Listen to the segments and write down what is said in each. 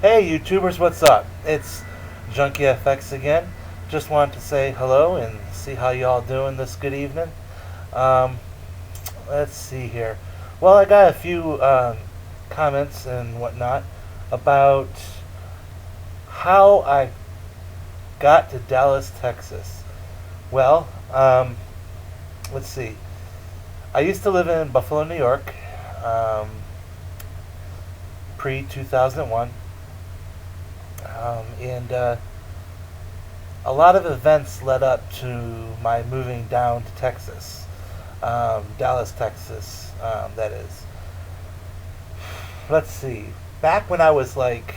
Hey YouTubers, what's up? It's JunkyFX's again. Just wanted to say hello and see how y'all doing this good evening. Um, let's see here. Well, I got a few comments and whatnot about how I got to Dallas, Texas. Well, let's see. I used to live in Buffalo, New York, pre-2001. And a lot of events led up to my moving down to Texas, Dallas, Texas, that is. Let's see. Back when I was like,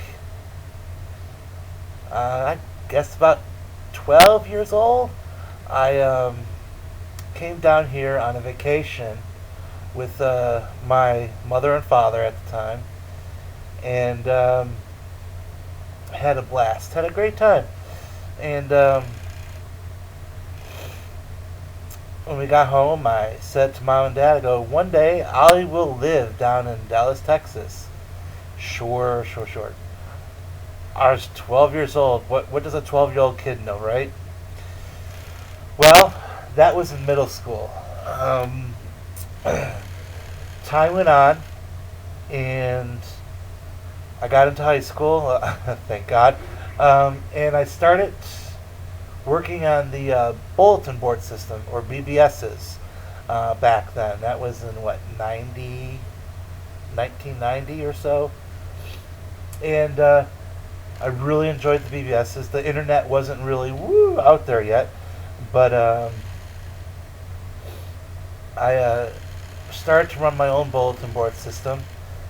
I guess about 12 years old, I came down here on a vacation with my mother and father at the time, and had a blast, had a great time. And when we got home, I said to Mom and Dad, I go, one day I will live down in Dallas, Texas. Sure. I was 12 years old. What does a 12-year-old kid know, right? Well, that was in middle school. Time went on, and I got into high school, thank God, and I started working on the bulletin board system, or BBS's, back then. That was in, 1990 or so. And I really enjoyed the BBS's. The internet wasn't really out there yet, but I started to run my own bulletin board system.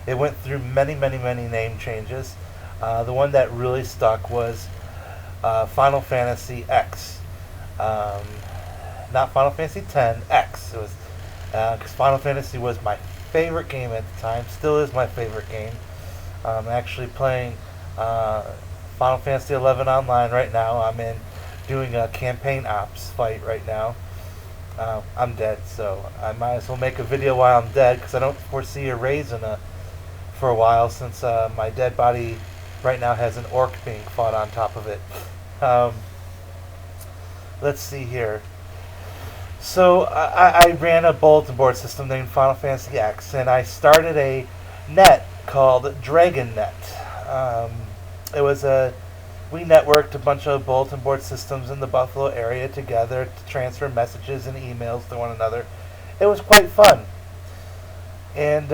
It went through many name changes. The one that really stuck was Final Fantasy X. Not Final Fantasy X, X. It was because Final Fantasy was my favorite game at the time. Still is my favorite game. I'm actually playing Final Fantasy 11 online right now. I'm doing a campaign ops fight right now. I'm dead, so I might as well make a video while I'm dead because I don't foresee a raise for a while, since my dead body right now has an orc being fought on top of it. Let's see here. So I ran a bulletin board system named Final Fantasy X, and I started a net called DragonNet. We networked a bunch of bulletin board systems in the Buffalo area together to transfer messages and emails to one another. It was quite fun. And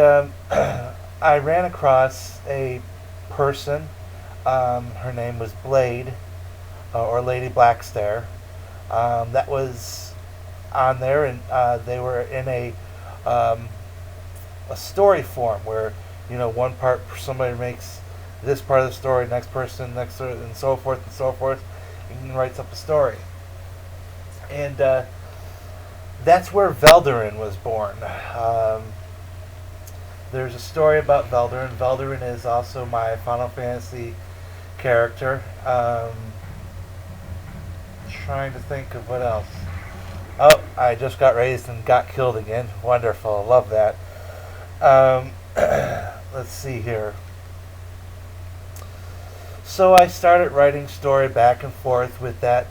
I ran across a person. Her name was Blade, or Lady Blackstare. That was on there, and they were in a story form where, one part somebody makes this part of the story, next person, next, and so forth, and writes up a story. And that's where Velderin was born. There's a story about Velderin. Velderin is also my Final Fantasy character. Trying to think of what else. Oh, I just got raised and got killed again. Wonderful. Love that. Let's see here. So I started writing story back and forth with that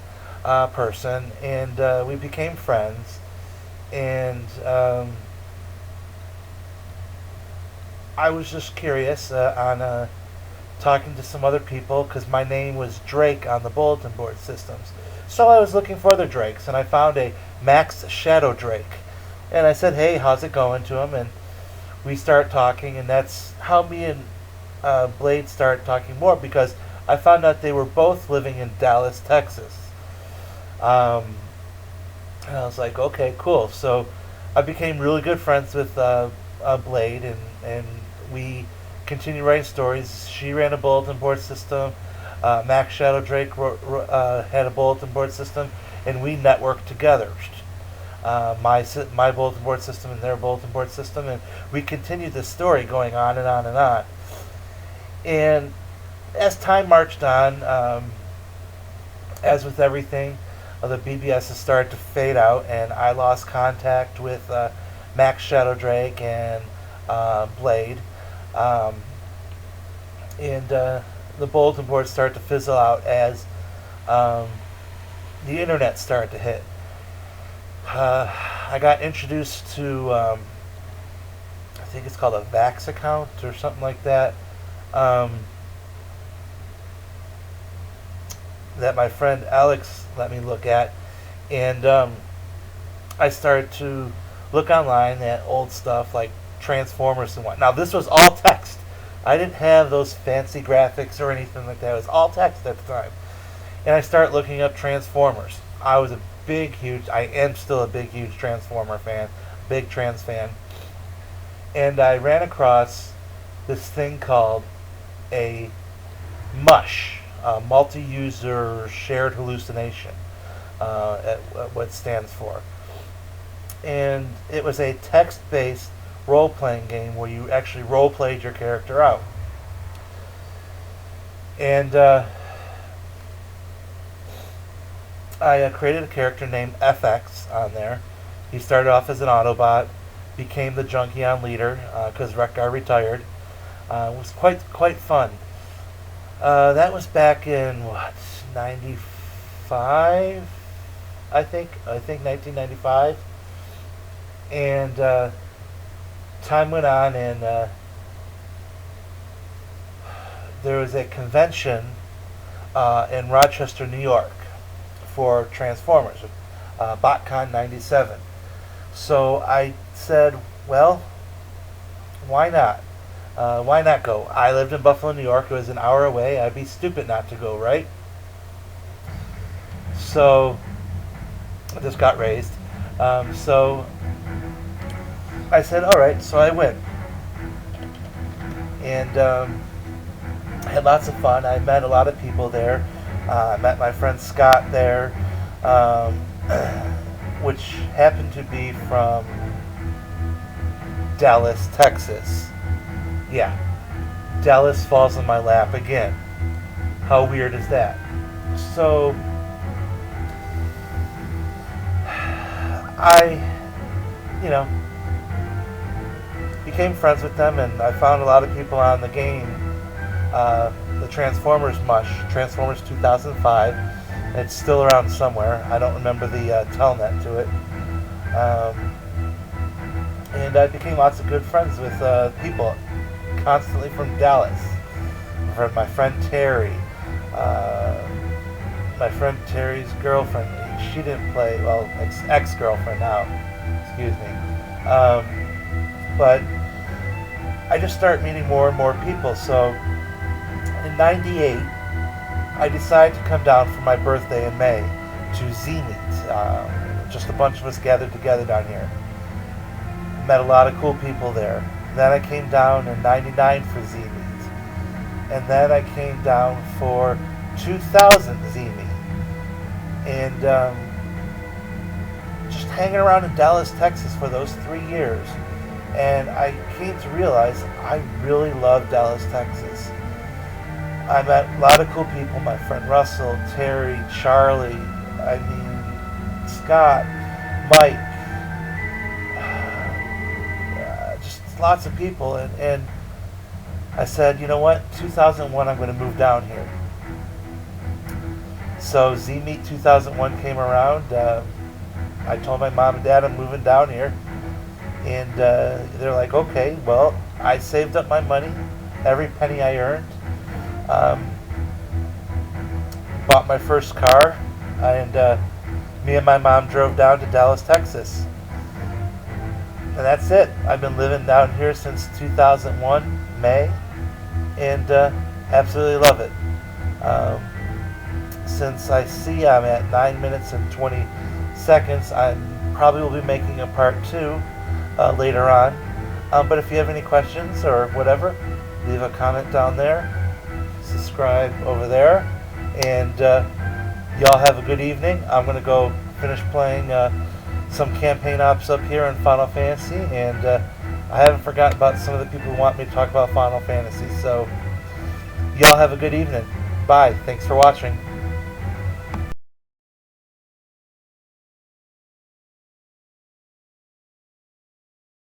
person, and we became friends. And I was just curious on talking to some other people, because my name was Drake on the bulletin board systems. So I was looking for other Drakes, and I found a Max Shadow Drake. And I said, hey, how's it going, to him? And we start talking, and that's how me and Blade started talking more, because I found out they were both living in Dallas, Texas. And I was like, okay, cool. So I became really good friends with Blade, and we continued writing stories. She ran a bulletin board system. Max Shadow Drake had a bulletin board system, and we networked together. My bulletin board system and their bulletin board system, and we continued this story going on and on and on. And as time marched on, as with everything, the BBSs started to fade out, and I lost contact with Max Shadow Drake and Blade. And the bulletin boards started to fizzle out as um, the internet started to hit. I got introduced to, I think it's called a Vax account or something like that. That my friend Alex let me look at, and I started to look online at old stuff like Transformers and what. Now this was all text. I didn't have those fancy graphics or anything like that. It was all text at the time. And I started looking up Transformers. I was I am still a big, huge Transformer fan, big Trans fan. And I ran across this thing called a MUSH, multi-user shared hallucination, at what it stands for. And it was a text-based role-playing game where you actually role-played your character out. And I created a character named FX on there. He started off as an Autobot, became the Junkion leader because Rekgar retired. It was quite fun. That was back in what, 95? I think 1995. And time went on, and there was a convention in Rochester, New York, for Transformers, BotCon 97. So I said, well, why not? Why not go? I lived in Buffalo, New York. It was an hour away. I'd be stupid not to go, right? So I just got raised. So I said, all right. So I went. And had lots of fun. I met a lot of people there. I met my friend Scott there, which happened to be from Dallas, Texas. Yeah, Dallas falls in my lap again. How weird is that? So I, became friends with them, and I found a lot of people on the game, the Transformers MUSH, Transformers 2005. It's still around somewhere. I don't remember the telnet to it. And I became lots of good friends with people constantly from Dallas. From my friend Terry. My friend Terry's girlfriend, she didn't play, well, ex-girlfriend now, excuse me. But I just started meeting more and more people. So in 98, I decided to come down for my birthday in May to Z-Meet. Just a bunch of us gathered together down here. Met a lot of cool people there. Then I came down in 99 for Z-Meet. And then I came down for 2000 Z-Meet. And just hanging around in Dallas, Texas for those 3 years. And I came to realize I really love Dallas, Texas. I met a lot of cool people. My friend Russell, Terry, Charlie, Scott, Mike. Just lots of people. And I said, you know what? 2001, I'm going to move down here. So Z-Meet 2001 came around. I told my mom and dad I'm moving down here. And they're like, okay, well, I saved up my money, every penny I earned. Bought my first car, and me and my mom drove down to Dallas, Texas. And that's it. I've been living down here since 2001, May, and absolutely love it. Since I see I'm at 9 minutes and 20 seconds, I probably will be making a part 2 later on. But if you have any questions or whatever, leave a comment down there. Subscribe over there. And y'all have a good evening. I'm going to go finish playing some campaign ops up here in Final Fantasy. And I haven't forgotten about some of the people who want me to talk about Final Fantasy. So y'all have a good evening. Bye. Thanks for watching.